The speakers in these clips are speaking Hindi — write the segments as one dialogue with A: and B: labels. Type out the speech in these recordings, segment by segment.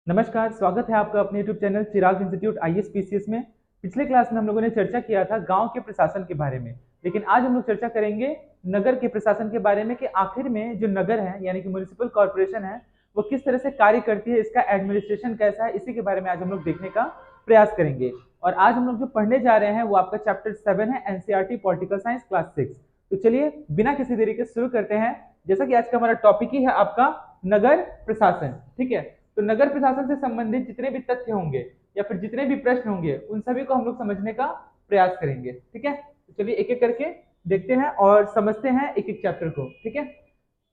A: नमस्कार, स्वागत है आपका अपने YouTube चैनल चिराग इंस्टीट्यूट आईएएस पीसीएस में। पिछले क्लास में हम लोगों ने चर्चा किया था गांव के प्रशासन के बारे में, लेकिन आज हम लोग चर्चा करेंगे नगर के प्रशासन के बारे में कि आखिर में जो नगर है यानी कि म्युनिसिपल कॉर्पोरेशन है वो किस तरह से कार्य करती है, इसका एडमिनिस्ट्रेशन कैसा है, इसी के बारे में आज हम लोग देखने का प्रयास करेंगे। और आज हम लोग जो पढ़ने जा रहे हैं वो आपका चैप्टर 7 है, एनसीईआरटी पॉलिटिकल साइंस क्लास 6। तो चलिए बिना किसी देरी के शुरू करते हैं। जैसा कि आज का हमारा टॉपिक ही है आपका नगर प्रशासन, ठीक है। तो नगर प्रशासन से संबंधित जितने भी तथ्य होंगे या फिर जितने भी प्रश्न होंगे उन सभी को हम लोग समझने का प्रयास करेंगे, ठीक है। तो चलिए एक एक करके देखते हैं और समझते हैं एक एक चैप्टर को, ठीक है।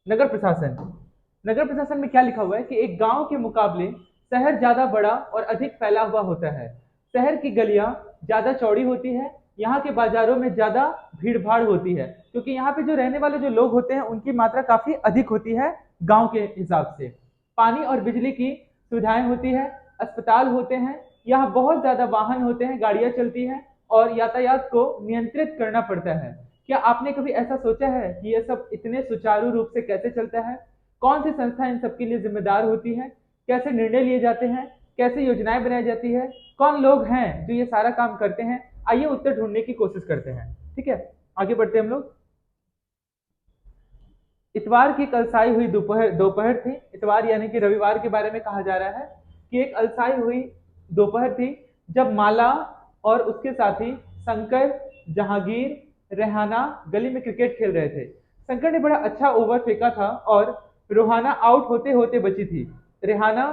A: नगर प्रशासन। नगर प्रशासन में क्या लिखा हुआ है कि एक गांव के मुकाबले शहर ज्यादा बड़ा और अधिक फैला हुआ होता है। शहर की गलियां ज्यादा चौड़ी होती है, यहाँ के बाजारों में ज्यादा भीड़ भाड़ होती है, क्योंकि यहाँ पे जो रहने वाले जो लोग होते हैं उनकी मात्रा काफी अधिक होती है गांव के हिसाब से। पानी और बिजली की सुविधाएं होती है, अस्पताल होते हैं, यहाँ बहुत ज्यादा वाहन होते हैं, गाड़ियां चलती हैं और यातायात को नियंत्रित करना पड़ता है। क्या आपने कभी ऐसा सोचा है कि यह सब इतने सुचारू रूप से कैसे चलता है? कौन सी संस्था इन सबके लिए जिम्मेदार होती है? कैसे निर्णय लिए जाते हैं? कैसे योजनाएं बनाई जाती है? कौन लोग हैं जो ये सारा काम करते हैं? आइए उत्तर ढूंढने की कोशिश करते हैं, ठीक है। आगे बढ़ते हैं हम लोग। इतवार की कलसाई हुई दोपहर दोपहर थी। इतवार यानी कि रविवार के बारे में कहा जा रहा है कि एक अलसाई हुई दोपहर थी जब माला और उसके साथी शंकर, जहांगीर, रेहाना गली में क्रिकेट खेल रहे थे। शंकर ने बड़ा अच्छा ओवर फेंका था और रोहाना आउट होते होते बची थी। रेहाना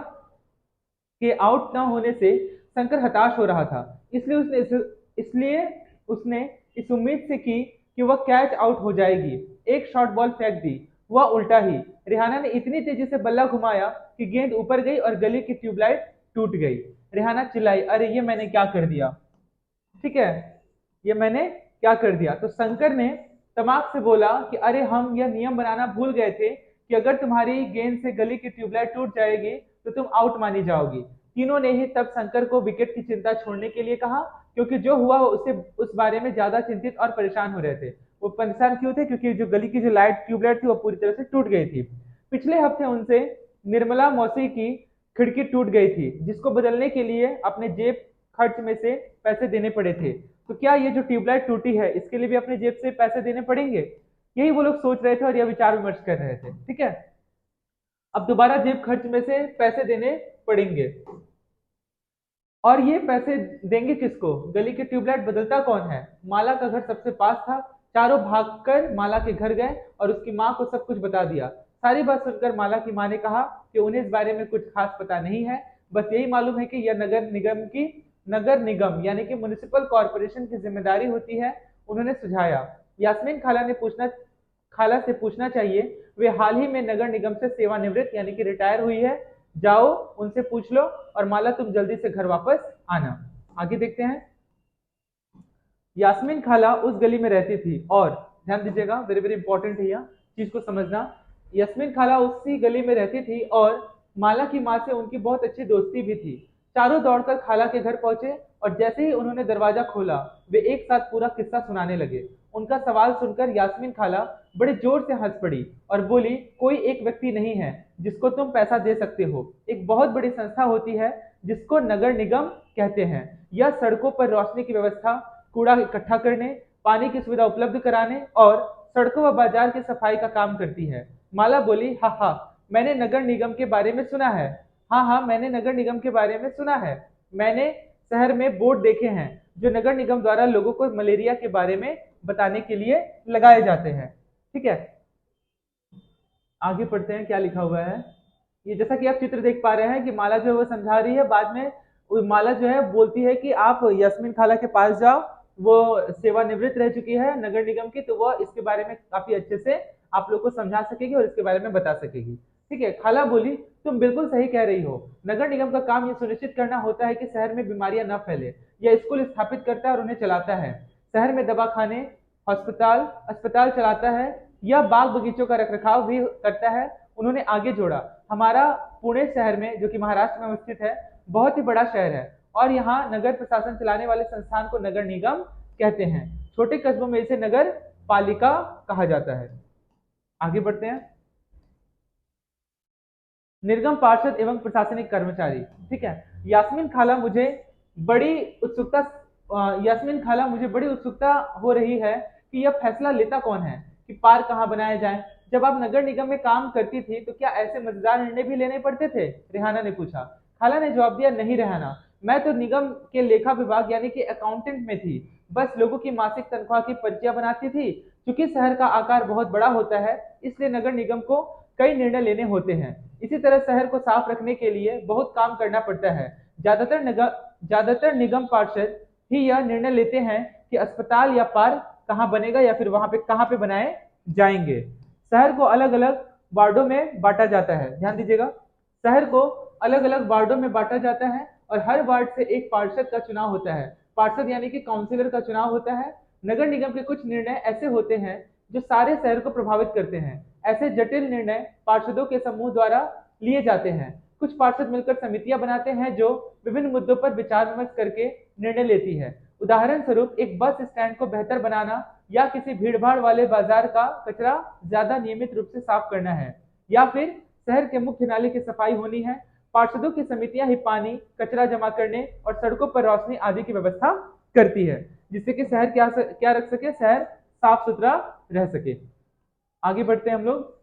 A: के आउट न होने से शंकर हताश हो रहा था, इसलिए उसने इस उम्मीद से की कि वह कैच आउट हो जाएगी। एक शॉर्ट बॉल फेंक दी, वह उल्टा ही। रेहाना ने इतनी तेजी से बल्ला घुमाया कि गेंद ऊपर गई और गली की ट्यूबलाइट टूट गई। रेहाना चिल्लाई, अरे ये मैंने क्या कर दिया, ठीक है, ये मैंने क्या कर दिया। तो शंकर ने तमाक से बोला कि अरे हम यह नियम बनाना भूल गए थे कि अगर तुम्हारी गेंद से गली की ट्यूबलाइट टूट जाएगी तो तुम आउट मानी जाओगी। तीनों ने ही तब शंकर को विकेट की चिंता छोड़ने के लिए कहा, क्योंकि जो हुआ उसे उस बारे में ज्यादा चिंतित और परेशान हो रहे थे। वो परेशान क्यों थे? क्योंकि जो गली की जो लाइट ट्यूबलाइट थी वो पूरी तरह से टूट गई थी। पिछले हफ्ते उनसे निर्मला मौसी की खिड़की टूट गई थी, जिसको बदलने के लिए अपने जेब खर्च में से पैसे देने पड़े थे। तो क्या ये जो ट्यूबलाइट टूटी है इसके लिए भी अपने जेब से पैसे देने पड़ेंगे? यही वो लोग सोच रहे थे और यह विचार विमर्श कर रहे थे, ठीक है। अब दोबारा जेब खर्च में से पैसे देने पड़ेंगे और ये पैसे देंगे किसको? गली की ट्यूबलाइट बदलता कौन है? माला का घर सबसे पास था। चारों भागकर माला के घर गए और उसकी माँ को सब कुछ बता दिया। सारी बात सुनकर माला की माँ ने कहा कि उन्हें इस बारे में कुछ खास पता नहीं है, बस यही मालूम है कि यह नगर निगम यानी कि म्युनिसिपल कॉर्पोरेशन की जिम्मेदारी होती है। उन्होंने सुझाया। यास्मीन खाला से पूछना चाहिए, वे हाल ही में नगर निगम से सेवानिवृत्त यानी कि रिटायर हुई है। जाओ उनसे पूछ लो और माला तुम जल्दी से घर वापस आना। आगे देखते हैं। यास्मीन खाला उस गली में रहती थी और ध्यान दीजिएगा, वेरी वेरी इंपॉर्टेंट है यह चीज को समझना। यास्मीन खाला उसी गली में रहती थी और माला की माँ से उनकी बहुत अच्छी दोस्ती भी थी। चारों दौड़कर खाला के घर पहुंचे और जैसे ही उन्होंने दरवाजा खोला वे एक साथ पूरा किस्सा सुनाने लगे। उनका सवाल सुनकर यास्मीन खाला बड़े जोर से हंस पड़ी और बोली, कोई एक व्यक्ति नहीं है जिसको तुम पैसा दे सकते हो। एक बहुत बड़ी संस्था होती है जिसको नगर निगम कहते हैं। यह सड़कों पर रोशनी की व्यवस्था, कूड़ा इकट्ठा करने, पानी की सुविधा उपलब्ध कराने और सड़कों व बाजार की सफाई का काम करती है। माला बोली, हाँ हाँ, मैंने नगर निगम के बारे में सुना है। हाँ हाँ, मैंने नगर निगम के बारे में सुना है। मैंने शहर में बोर्ड देखे हैं जो नगर निगम द्वारा लोगों को मलेरिया के बारे में बताने के लिए लगाए जाते हैं, ठीक है। आगे पढ़ते हैं क्या लिखा हुआ है। ये जैसा कि आप चित्र देख पा रहे हैं कि माला जो है वो समझा रही है, बाद में वो माला जो है बोलती है कि आप यास्मीन खाला के पास जाओ, वो सेवानिवृत्त रह चुकी है नगर निगम की, तो वह इसके बारे में काफी अच्छे से आप लोग को समझा सकेगी और इसके बारे में बता सकेगी, ठीक है। खाला बोली, तुम बिल्कुल सही कह रही हो। नगर निगम का काम ये सुनिश्चित करना होता है कि शहर में बीमारियां न फैले। यह स्कूल स्थापित करता है और उन्हें चलाता है। शहर में दवाखाने, अस्पताल अस्पताल चलाता है। यह बाग बगीचों का रखरखाव भी करता है। उन्होंने आगे जोड़ा, हमारा पुणे शहर में, जो कि महाराष्ट्र में अवस्थित है, बहुत ही बड़ा शहर है और यहाँ नगर प्रशासन चलाने वाले संस्थान को नगर निगम कहते हैं। छोटे कस्बों में इसे नगर पालिका कहा जाता है। आगे बढ़ते हैं। निर्गम पार्षद एवं प्रशासनिक कर्मचारी। ठीक है, यास्मीन खाला मुझे बड़ी उत्सुकता यास्मीन खाला मुझे बड़ी उत्सुकता हो रही है कि यह फैसला लेता कौन है कि पार्क कहाँ बनाया जाए। जब आप नगर निगम में काम करती थी तो क्या ऐसे मजेदार निर्णय भी लेने पड़ते थे, रेहाना ने पूछा। खाला ने जवाब दिया, नहीं रेहाना, मैं तो निगम के लेखा विभाग यानी कि अकाउंटेंट में थी, बस लोगों की मासिक तनख्वाह की पर्चियां बनाती थी। क्योंकि शहर का आकार बहुत बड़ा होता है इसलिए नगर निगम को कई निर्णय लेने होते हैं। इसी तरह शहर को साफ रखने के लिए बहुत काम करना पड़ता है। ज्यादातर निगम पार्षद ही यह निर्णय लेते हैं कि अस्पताल या पार्क कहाँ बनेगा या फिर वहां पे कहाँ पे बनाए जाएंगे। शहर को अलग अलग वार्डों में बांटा जाता है, ध्यान दीजिएगा, शहर को अलग अलग वार्डों में बांटा जाता है और हर वार्ड से एक पार्षद का चुनाव होता है। पार्षद यानी कि काउंसिलर का चुनाव होता है। नगर निगम के कुछ निर्णय ऐसे होते हैं जो सारे शहर को प्रभावित करते हैं। ऐसे जटिल निर्णय पार्षदों के समूह द्वारा लिए जाते हैं। कुछ पार्षद मिलकर समितियां बनाते हैं जो विभिन्न मुद्दों पर विचार विमर्श करके निर्णय लेती है। उदाहरण स्वरूप एक बस स्टैंड को बेहतर बनाना या किसी भीड़भाड़ वाले बाजार का कचरा ज्यादा नियमित रूप से साफ करना है या फिर शहर के मुख्य नाले की सफाई होनी है। पार्षदों की समितियां ही पानी, कचरा जमा करने और सड़कों पर रोशनी आदि की व्यवस्था करती है जिससे कि शहर क्या रख सके, शहर साफ सुथरा रह सके। आगे बढ़ते हैं हम लोग,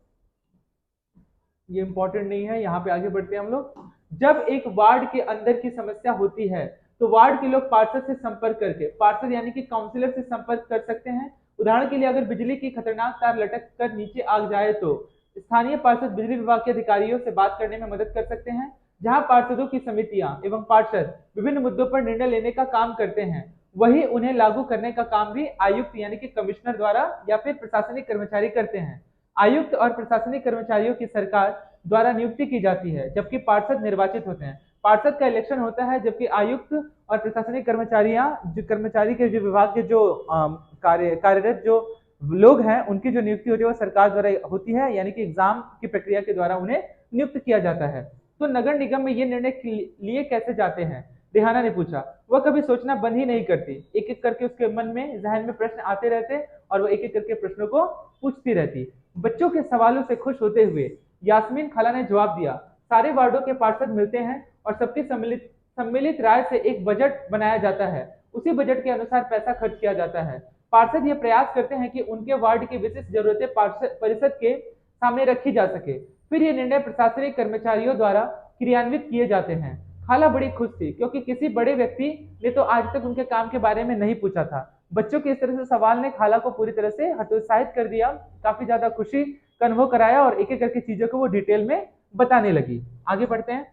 A: ये इंपॉर्टेंट नहीं है, यहाँ पे आगे बढ़ते हैं हम लोग। जब एक वार्ड के अंदर की समस्या होती है तो वार्ड के लोग पार्षद से संपर्क करके, पार्षद यानी कि काउंसिलर से संपर्क कर सकते हैं। उदाहरण के लिए अगर बिजली की खतरनाक तार लटक कर नीचे आ जाए तो स्थानीय पार्षद बिजली विभाग के अधिकारियों से बात करने में मदद कर सकते हैं। जहां पार्षदों की समितियां एवं पार्षद विभिन्न मुद्दों पर निर्णय लेने का काम करते हैं, वही उन्हें लागू करने का काम भी आयुक्त यानी कि कमिश्नर द्वारा या फिर प्रशासनिक कर्मचारी करते हैं। आयुक्त और प्रशासनिक कर्मचारियों की सरकार द्वारा नियुक्ति की जाती है जबकि पार्षद निर्वाचित होते हैं। पार्षद का इलेक्शन होता है जबकि आयुक्त और प्रशासनिक कर्मचारी के जो विभाग के जो कार्यरत जो लोग हैं उनकी जो नियुक्ति होती है वो सरकार द्वारा होती है, यानी कि एग्जाम की प्रक्रिया के द्वारा उन्हें नियुक्त किया जाता है। तो नगर निगम में ये निर्णय लिए कैसे जाते हैं, रेहाना ने पूछा। वह कभी सोचना बंद ही नहीं करती, एक एक करके उसके मन में जहन में प्रश्न आते रहते और वह एक एक करके प्रश्नों को पूछती रहती। बच्चों के सवालों से खुश होते हुए यास्मीन खाला ने जवाब दिया, सारे वार्डों के पार्षद मिलते हैं और सबकी सम्मिलित राय से एक बजट बनाया जाता है। उसी बजट के अनुसार पैसा खर्च किया जाता है। पार्षद ये प्रयास करते हैं कि उनके वार्ड की विशिष्ट जरूरतें परिषद के सामने रखी जा सके। फिर ये निर्णय प्रशासनिक कर्मचारियों द्वारा क्रियान्वित किए जाते हैं। खाला बड़ी खुश थी क्योंकि किसी बड़े व्यक्ति ने तो आज तक उनके काम के बारे में नहीं पूछा था। बच्चों के इस तरह से सवाल ने खाला को पूरी तरह से हतोत्साहित कर दिया, काफी ज्यादा खुशी का अनुभव कराया और एक एक करके चीजों को वो डिटेल में बताने लगी। आगे बढ़ते हैं,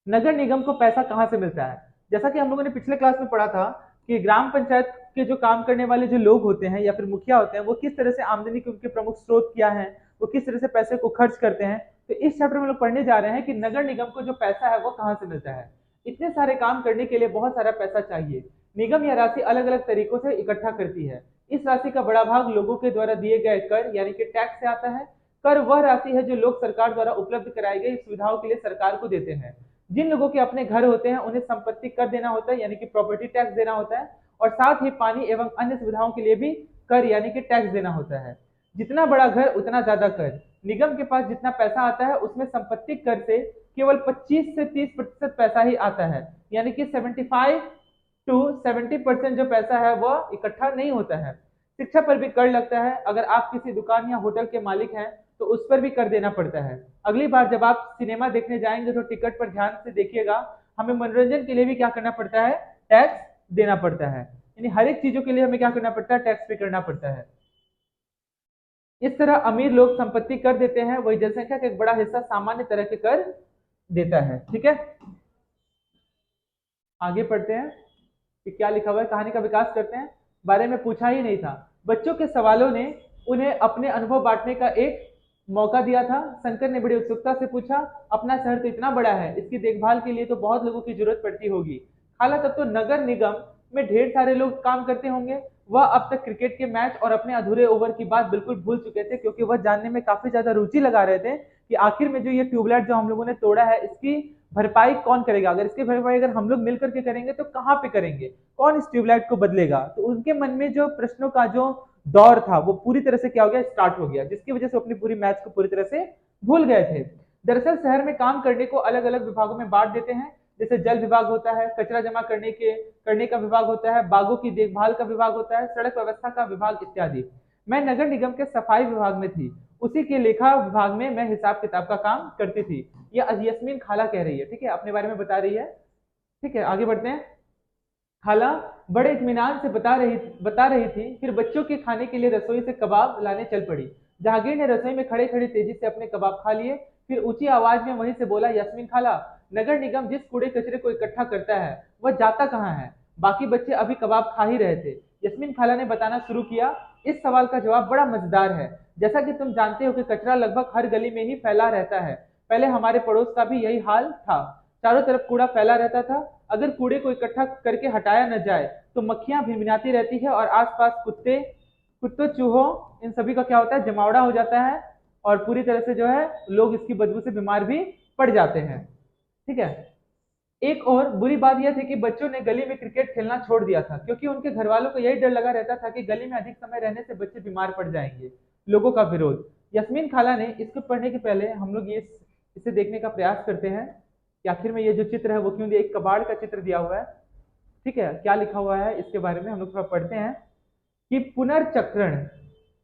A: नगर निगम को पैसा कहां से मिलता है। जैसा कि हम लोगों ने पिछले क्लास में पढ़ा था कि ग्राम पंचायत के जो काम करने वाले जो लोग होते हैं या फिर मुखिया होते हैं वो किस तरह से आमदनी के उनके प्रमुख स्रोत क्या है, वो किस तरह से पैसे को खर्च करते हैं। तो इस चैप्टर में लोग पढ़ने जा रहे हैं कि नगर निगम को जो पैसा है वो कहाँ से मिलता है। इतने सारे काम करने के लिए बहुत सारा पैसा चाहिए। निगम यह राशि अलग अलग तरीकों से इकट्ठा करती है। इस राशि का बड़ा भाग लोगों के द्वारा दिए गए कर यानी कि टैक्स से आता है। कर वह राशि है जो लोग सरकार द्वारा उपलब्ध कराई गई सुविधाओं के लिए सरकार को देते हैं। जिन लोगों के अपने घर होते हैं उन्हें संपत्ति कर देना होता है यानी कि प्रॉपर्टी टैक्स देना होता है और साथ ही पानी एवं अन्य सुविधाओं के लिए भी कर यानी कि टैक्स देना होता है। जितना बड़ा घर उतना ज्यादा कर। निगम के पास जितना पैसा आता है उसमें संपत्ति कर से केवल 25 से 30% पैसा ही आता है, यानी कि 75 to 70% जो पैसा है वह इकट्ठा नहीं होता है। शिक्षा पर भी कर लगता है। अगर आप किसी दुकान या होटल के मालिक हैं तो उस पर भी कर देना पड़ता है। अगली बार जब आप सिनेमा देखने जाएंगे तो टिकट पर ध्यान से देखिएगा, हमें मनोरंजन के लिए भी क्या करना पड़ता है, टैक्स देना पड़ता है। यानी हर एक चीजों के लिए हमें क्या करना पड़ता है, टैक्स पे करना पड़ता है। इस तरह अमीर लोग संपत्ति कर देते हैं, वही जनसंख्या का एक बड़ा हिस्सा सामान्य तरह के कर देता है। ठीक है, आगे पढ़ते हैं कि क्या लिखा हुआ है। कहानी का विकास करते हैं। बारे में पूछा ही नहीं था। बच्चों के सवालों ने उन्हें अपने अनुभव बांटने का एक मौका दिया था। शंकर ने बड़ी उत्सुकता से पूछा, अपना शहर तो इतना बड़ा है, इसकी देखभाल के लिए तो बहुत लोगों की जरूरत पड़ती होगी। खाला, तब तो नगर निगम में ढेर सारे लोग काम करते होंगे। वह अब तक क्रिकेट के मैच और अपने अधूरे ओवर की बात बिल्कुल भूल चुके थे क्योंकि वह जानने में काफी ज्यादा रुचि लगा रहे थे कि आखिर में जो ये ट्यूबलाइट जो हम लोगों ने तोड़ा है इसकी भरपाई कौन करेगा। अगर इसकी भरपाई अगर हम लोग मिलकर के करेंगे तो कहाँ पे करेंगे, कौन इस ट्यूबलाइट को बदलेगा। तो उनके मन में जो प्रश्नों का जो दौर था वो पूरी तरह से क्या हो गया, स्टार्ट हो गया, जिसकी वजह से अपनी पूरी मैच को पूरी तरह से भूल गए थे। दरअसल शहर में काम करने को अलग अलग विभागों में बांट देते हैं, जैसे जल विभाग होता है, कचरा जमा करने का विभाग होता है, बागों की देखभाल का विभाग होता है, सड़क व्यवस्था का विभाग इत्यादि। मैं नगर निगम के सफाई विभाग में थी, उसी के लेखा विभाग में मैं हिसाब किताब का काम करती थी। यह यस्मीन खाला कह रही है, ठीक है, अपने बारे में बता रही है। ठीक है, आगे बढ़ते हैं। खाला बड़े इत्मीनान से बता रही थी, फिर बच्चों के खाने के लिए रसोई से कबाब लाने चल पड़ी। जहांगीर ने रसोई में खड़े खड़े तेजी से अपने कबाब खा लिए, फिर ऊंची आवाज में वहीं से बोला, यस्मीन खाला, नगर निगम जिस कूड़े कचरे को इकट्ठा करता है वह जाता कहाँ है? बाकी बच्चे अभी कबाब खा ही रहे थे। यस्मीन खाला ने बताना शुरू किया। इस सवाल का जवाब बड़ा मजेदार है। जैसा कि तुम जानते हो कि कचरा लगभग हर गली में ही फैला रहता है। पहले हमारे पड़ोस का भी यही हाल था, चारों तरफ कूड़ा फैला रहता था। अगर कूड़े को इकट्ठा करके हटाया न जाए तो मक्खियां भिनभिनाती रहती है और आसपास कुत्तों चूहों इन सभी का क्या होता है, जमावड़ा हो जाता है, और पूरी तरह से जो है लोग इसकी बदबू से बीमार भी पड़ जाते हैं। ठीक है। एक और बुरी बात यह थी कि बच्चों ने गली में क्रिकेट खेलना छोड़ दिया था, क्योंकि उनके घर वालों को यही डर लगा रहता था कि गली में अधिक समय रहने से बच्चे बीमार पड़ जाएंगे। लोगों का विरोध। यस्मीन खाला ने इसको पढ़ने के पहले हम लोग ये इसे देखने का प्रयास करते हैं कि आखिर में ये जो चित्र है वो क्यों दिया, एक कबाड़ का चित्र दिया हुआ है। ठीक है, क्या लिखा हुआ है इसके बारे में हम लोग थोड़ा पढ़ते हैं कि पुनर्चक्रण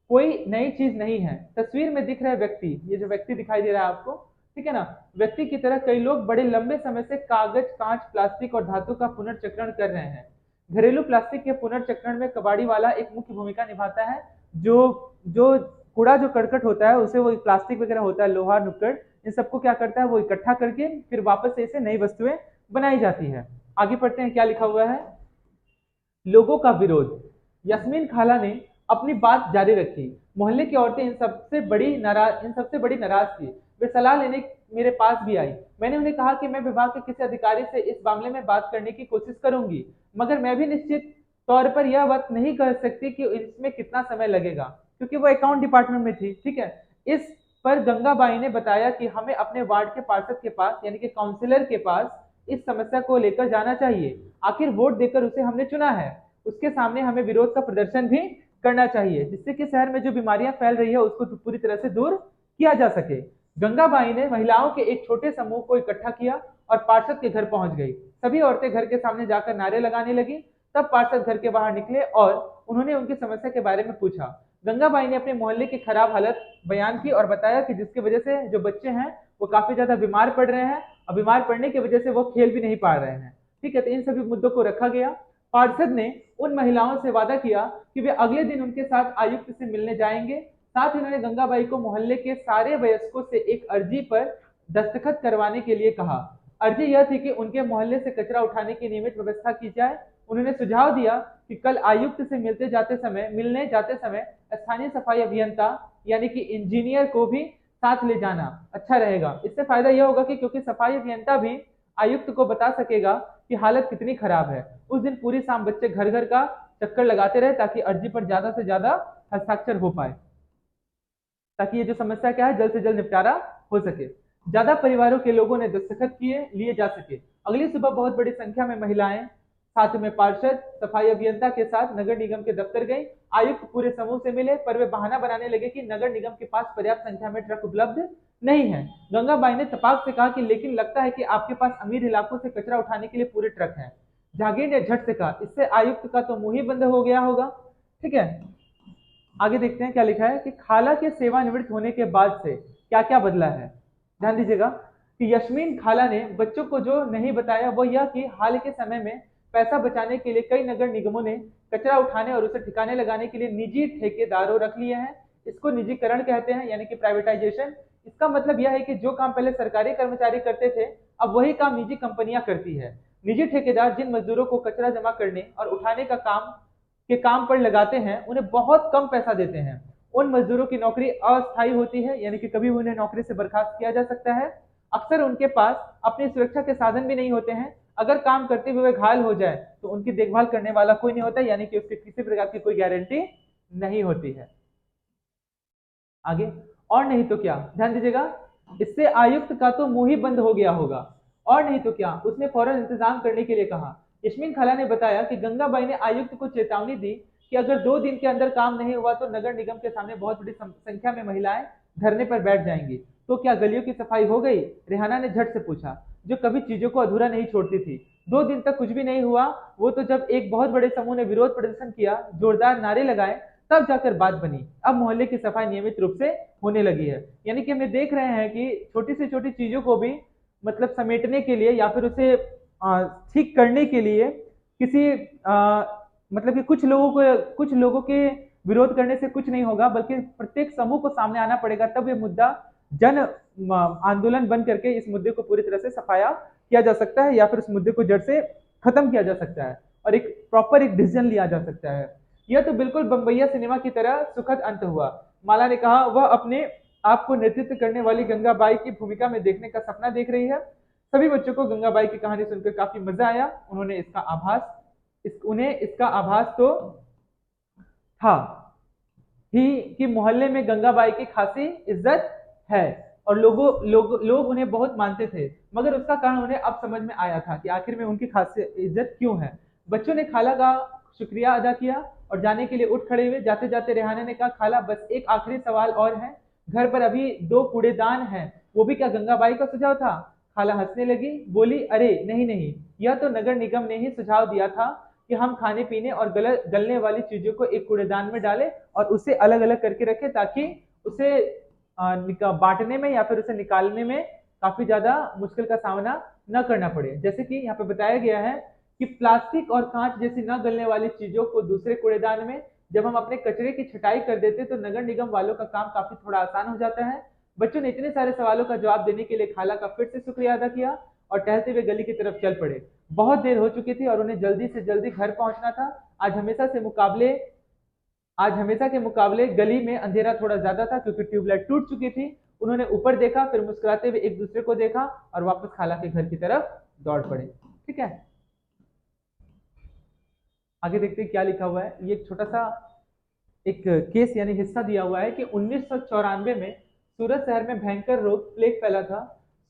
A: कोई नई चीज नहीं है। तस्वीर में दिख रहा है व्यक्ति, ये जो व्यक्ति दिखाई दे रहा है आपको, ठीक है ना, व्यक्ति की तरह कई लोग बड़े लंबे समय से कागज, कांच, प्लास्टिक और धातु का पुनर्चक्रण कर रहे हैं। घरेलू प्लास्टिक के पुनर्चक्रण में कबाड़ी वाला एक मुख्य भूमिका निभाता है। जो जो कूड़ा जो करकट होता है उसे, वो प्लास्टिक वगैरह होता है, लोहा नुक्कड़, इन सबको क्या करता है, वो इकट्ठा करके फिर वापस से इसे नई वस्तुएं बनाई जाती है। आगे पढ़ते हैं क्या लिखा हुआ है। लोगों का विरोध। यस्मीन खाला ने अपनी बात जारी रखी। मोहल्ले की औरतें इन सबसे बड़ी नाराज थी। वे सलाह लेने मेरे पास भी आई। मैंने उन्हें कहा कि मैं विभाग के किसी अधिकारी से इस मामले में बात करने की कोशिश करूंगी, मगर मैं भी निश्चित तौर पर यह बात नहीं कर सकती कि इसमें कितना समय लगेगा, क्योंकि वो अकाउंट डिपार्टमेंट में थी। ठीक है। इस पर गंगाबाई ने बताया कि हमें अपने वार्ड के पार्षद के पास, यानी कि काउंसिलर के पास इस समस्या को लेकर जाना चाहिए। आखिर वोट देकर उसे हमने चुना है, उसके सामने हमें विरोध का प्रदर्शन भी करना चाहिए, जिससे कि शहर में जो बीमारियां फैल रही है उसको पूरी तरह से दूर किया जा सके। गंगाबाई ने महिलाओं के एक छोटे समूह को इकट्ठा किया और पार्षद के घर पहुंच गई। सभी औरतें घर के सामने जाकर नारे लगाने लगी। तब पार्षद घर के बाहर निकले और उन्होंने उनकी समस्या के बारे में पूछा। गंगाबाई ने अपने मोहल्ले की खराब हालत बयान की और बताया कि जिसकी वजह से जो बच्चे हैं वो काफी ज्यादा बीमार पड़ रहे हैं, और बीमार पड़ने की वजह से वो खेल भी नहीं पा रहे हैं। ठीक है, तो इन सभी मुद्दों को रखा गया। पार्षद ने उन महिलाओं से वादा किया कि वे अगले दिन उनके साथ आयुक्त से मिलने जाएंगे। साथ ही उन्होंने गंगाबाई को मोहल्ले के सारे वयस्कों से एक अर्जी पर दस्तखत करवाने के लिए कहा। अर्जी यह थी कि उनके मोहल्ले से कचरा उठाने की नियमित व्यवस्था की जाए। उन्होंने सुझाव दिया कि कल आयुक्त से मिलने जाते समय स्थानीय सफाई अभियंता यानी कि इंजीनियर को भी साथ ले जाना अच्छा रहेगा। इससे फायदा यह होगा कि क्योंकि सफाई अभियंता भी आयुक्त को बता सकेगा कि हालत कितनी खराब है। उस दिन पूरी शाम बच्चे घर घर का चक्कर लगाते रहे ताकि अर्जी पर ज्यादा से ज्यादा हस्ताक्षर हो पाए, ताकि ये जो समस्या क्या है जल्द से जल्द निपटारा हो सके, ज्यादा परिवारों के लोगों ने दस्तखत लिए जा सके। अगली सुबह बहुत बड़ी संख्या में महिलाएं साथ में पार्षद सफाई अभियंता के साथ नगर निगम के दफ्तर गई। आयुक्त पूरे समूह से मिले, पर वे बहाना बनाने लगे कि नगर निगम के पास पर्याप्त संख्या में ट्रक उपलब्ध नहीं है। गंगाबाई ने तपाक से कहा कि लेकिन लगता है कि आपके पास अमीर इलाकों से कचरा उठाने के लिए पूरे ट्रक हैं। जहांगीर ने झट से कहा, इससे आयुक्त का तो मुंह ही बंद हो गया होगा। ठीक है, आगे देखते हैं क्या लिखा है कि खाला के सेवानिवृत्त होने के बाद से क्या क्या बदला है। ध्यान दीजिएगा कि यस्मीन खाला ने बच्चों को जो नहीं बताया वो यह कि हाल के समय में पैसा बचाने के लिए कई नगर निगमों ने कचरा उठाने और उसे ठिकाने लगाने के लिए निजी ठेकेदारों रख लिए हैं। इसको निजीकरण कहते हैं, यानी कि प्राइवेटाइजेशन। इसका मतलब यह है कि जो काम पहले सरकारी कर्मचारी करते थे अब वही काम निजी कंपनियां करती है। निजी ठेकेदार जिन मजदूरों को कचरा जमा करने और उठाने का काम पर लगाते हैं उन्हें बहुत कम पैसा देते हैं। उन मजदूरों की नौकरी अस्थायी होती है, यानी कि कभी उन्हें नौकरी से बर्खास्त किया जा सकता है। अक्सर उनके पास अपनी सुरक्षा के साधन भी नहीं होते हैं। अगर काम करते हुए घायल हो जाए तो उनकी देखभाल करने वाला कोई नहीं होता, यानी कि उसकी किसी प्रकार की कोई गारंटी नहीं होती है। आगे, और नहीं तो क्या, ध्यान दीजिएगा, इससे आयुक्त का तो मुंह ही बंद हो गया होगा। और नहीं तो क्या, उसने फौरन इंतजाम करने के लिए कहा। यस्मीन खाला ने बताया कि गंगाबाई ने आयुक्त को चेतावनी दी कि अगर 2 दिन के अंदर काम नहीं हुआ तो नगर निगम के सामने बहुत बड़ी संख्या में महिलाएं धरने पर बैठ जाएंगी। तो क्या गलियों की सफाई हो गई? रेहाना ने झट से पूछा, जो कभी चीजों को अधूरा नहीं छोड़ती थी। 2 दिन तक कुछ भी नहीं हुआ। वो तो जब एक बहुत बड़े समूह ने विरोध प्रदर्शन किया, जोरदार नारे लगाए, तब जाकर बात बनी। अब मोहल्ले की सफाई नियमित रूप से होने लगी है। यानी कि हम ये देख रहे हैं कि छोटी से छोटी चीजों को भी मतलब समेटने के लिए या फिर उसे ठीक करने के लिए किसी मतलब कि कुछ लोगों के विरोध करने से कुछ नहीं होगा, बल्कि प्रत्येक समूह को सामने आना पड़ेगा, तब ये मुद्दा जन आंदोलन बन करके इस मुद्दे को पूरी तरह से सफाया किया जा सकता है, या फिर उस मुद्दे को जड़ से खत्म किया जा सकता है और एक प्रॉपर एक डिसीजन लिया जा सकता है। यह तो बिल्कुल बम्बैया सिनेमा की तरह सुखद अंत हुआ। माला ने कहा, वह अपने आप को नेतृत्व करने वाली गंगाबाई की भूमिका में देखने का सपना देख रही है। सभी बच्चों को गंगाबाई की कहानी सुनकर काफी मजा आया। उन्हें इसका आभास तो था ही कि मोहल्ले में गंगाबाई की खासी इज्जत है और लोग उन्हें बहुत मानते थे। मगर उसका कारण उन्हें अब समझ में आया था कि आखिर में उनकी खासी इज्जत क्यों है। बच्चों ने खाला का शुक्रिया अदा किया और जाने के लिए उठ खड़े हुए। जाते जाते रेहाना ने कहा, खाला बस एक आखिरी सवाल और है। घर पर अभी 2 कूड़ेदान हैं, वो भी क्या गंगाबाई का सुझाव था? खाला हंसने लगी, बोली, अरे नहीं नहीं, यह तो नगर निगम ने ही सुझाव दिया था कि हम खाने पीने और गलने वाली चीजों को एक कूड़ेदान में डालें और उसे अलग अलग करके रखें, ताकि उसे बांटने में या फिर उसे निकालने में काफी ज्यादा मुश्किल का सामना न करना पड़े। जैसे कि यहाँ पे बताया गया है कि प्लास्टिक और कांच जैसी न गलने वाली चीजों को दूसरे कूड़ेदान में जब हम अपने कचरे की छटाई कर देते तो नगर निगम वालों का काम काफी थोड़ा आसान हो जाता है। बच्चों ने इतने सारे सवालों का जवाब देने के लिए खाला का फिर से शुक्रिया अदा किया और टहलते हुए गली की तरफ चल पड़े। बहुत देर हो चुकी थी और उन्हें जल्दी से जल्दी घर पहुंचना था। आज हमेशा के मुकाबले गली में अंधेरा थोड़ा ज्यादा था, क्योंकि ट्यूबलाइट टूट चुकी थी। उन्होंने ऊपर देखा, फिर मुस्कुराते हुए एक दूसरे को देखा और वापस खाला के घर की तरफ दौड़ पड़े। ठीक है, आगे देखते हैं क्या लिखा हुआ है। ये एक छोटा सा एक केस यानी हिस्सा दिया हुआ है कि 1994 में सूरत शहर में भयंकर रोग प्लेग फैला था।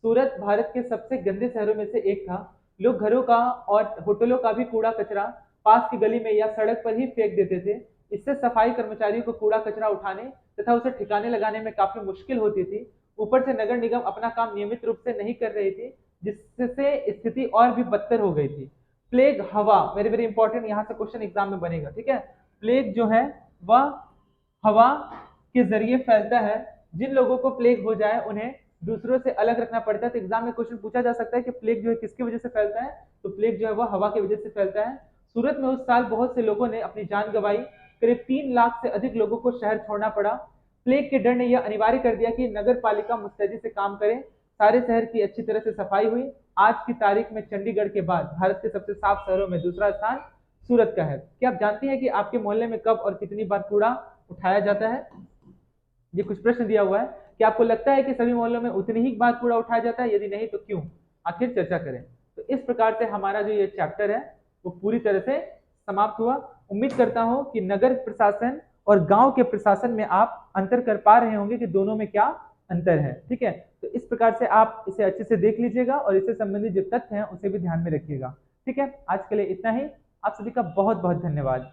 A: सूरत भारत के सबसे गंदे शहरों में से एक था। लोग घरों का और होटलों का भी कूड़ा कचरा पास की गली में या सड़क पर ही फेंक देते थे। इससे सफाई कर्मचारियों को कूड़ा कचरा उठाने तथा उसे ठिकाने लगाने में काफी मुश्किल होती थी। ऊपर से नगर निगम अपना काम नियमित रूप से नहीं कर रही थी, जिससे स्थिति और भी बदतर हो गई थी। प्लेग हवा, वेरी वेरी इंपॉर्टेंट, यहाँ से क्वेश्चन एग्जाम में बनेगा। ठीक है, प्लेग जो है वह हवा के जरिए फैलता है। जिन लोगों को प्लेग हो जाए उन्हें दूसरों से अलग रखना पड़ता है। तो एग्जाम में क्वेश्चन पूछा जा सकता है कि प्लेग जो है किसकी वजह से फैलता है, तो प्लेग जो है वह हवा की वजह से फैलता है। सूरत में उस साल बहुत से लोगों ने अपनी जान गंवाई। करीब 3 लाख से अधिक लोगों को शहर छोड़ना पड़ा। प्लेग के डर ने यह अनिवार्य कर दिया कि नगर पालिका मुस्तैदी से काम करे। सारे शहर की अच्छी तरह से सफाई हुई। आज की तारीख में चंडीगढ़ के बाद भारत के सबसे साफ शहरों में दूसरा स्थान सूरत का है। क्या आप जानती हैं कि आपके मोहल्ले में कब और कितनी बार कूड़ा उठाया जाता है? ये कुछ प्रश्न दिया हुआ है। क्या आपको लगता है कि सभी मोहल्लों में उतनी ही बार कूड़ा उठाया जाता है? यदि नहीं तो क्यों? आखिर चर्चा करें। तो इस प्रकार से हमारा जो ये चैप्टर है वो पूरी तरह से समाप्त हुआ। उम्मीद करता हूं कि नगर प्रशासन और गांव के प्रशासन में आप अंतर कर पा रहे होंगे कि दोनों में क्या अंतर है। ठीक है, तो इस प्रकार से आप इसे अच्छे से देख लीजिएगा और इससे संबंधित जो तथ्य हैं उसे भी ध्यान में रखिएगा। ठीक है, आज के लिए इतना ही। आप सभी का बहुत बहुत धन्यवाद।